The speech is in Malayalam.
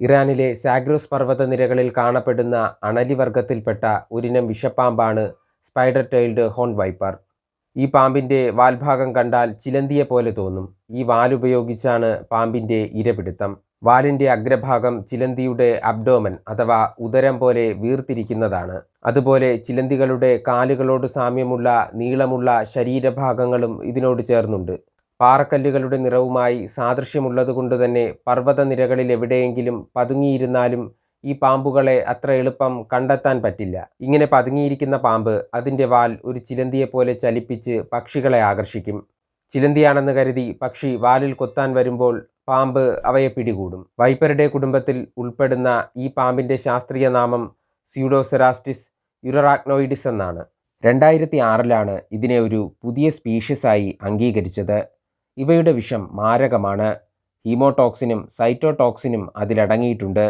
ഇറാനിലെ സാഗ്രോസ് പർവ്വതനിരകളിൽ കാണപ്പെടുന്ന അണലിവർഗത്തിൽപ്പെട്ട ഒരിനം വിഷപ്പാമ്പാണ് സ്പൈഡർ ടെയിൽഡ് ഹോൺ വൈപ്പർ. ഈ പാമ്പിൻ്റെ വാൽഭാഗം കണ്ടാൽ ചിലന്തിയെ പോലെ തോന്നും. ഈ വാലുപയോഗിച്ചാണ് പാമ്പിൻ്റെ ഇരപിടുത്തം. വാലിൻ്റെ അഗ്രഭാഗം ചിലന്തിയുടെ അബ്ഡോമൻ അഥവാ ഉദരം പോലെ വീർത്തിരിക്കുന്നതാണ്. അതുപോലെ ചിലന്തികളുടെ കാലുകളോട് സാമ്യമുള്ള നീളമുള്ള ശരീരഭാഗങ്ങളും ഇതിനോട് ചേർന്നുണ്ട്. പാറക്കല്ലുകളുടെ നിറവുമായി സാദൃശ്യമുള്ളതുകൊണ്ട് തന്നെ പർവ്വതനിരകളിൽ എവിടെയെങ്കിലും പതുങ്ങിയിരുന്നാലും ഈ പാമ്പുകളെ അത്ര എളുപ്പം കണ്ടെത്താൻ പറ്റില്ല. ഇങ്ങനെ പതുങ്ങിയിരിക്കുന്ന പാമ്പ് അതിൻ്റെ വാൽ ഒരു ചിലന്തിയെപ്പോലെ ചലിപ്പിച്ച് പക്ഷികളെ ആകർഷിക്കും. ചിലന്തിയാണെന്ന് കരുതി പക്ഷി വാലിൽ കൊത്താൻ വരുമ്പോൾ പാമ്പ് അവയെ പിടികൂടും. വൈപ്പറുടെ കുടുംബത്തിൽ ഉൾപ്പെടുന്ന ഈ പാമ്പിൻ്റെ ശാസ്ത്രീയ നാമം സ്യൂഡോസെറാസ്റ്റിസ് യുററാക്നോയിഡിസ് എന്നാണ്. 2006 ഇതിനെ ഒരു പുതിയ സ്പീഷീസായി അംഗീകരിച്ചത്. ഇവയുടെ വിഷം മാരകമാണ്. ഹീമോടോക്സിനും സൈറ്റോടോക്സിനും അതിലടങ്ങിയിട്ടുണ്ട്.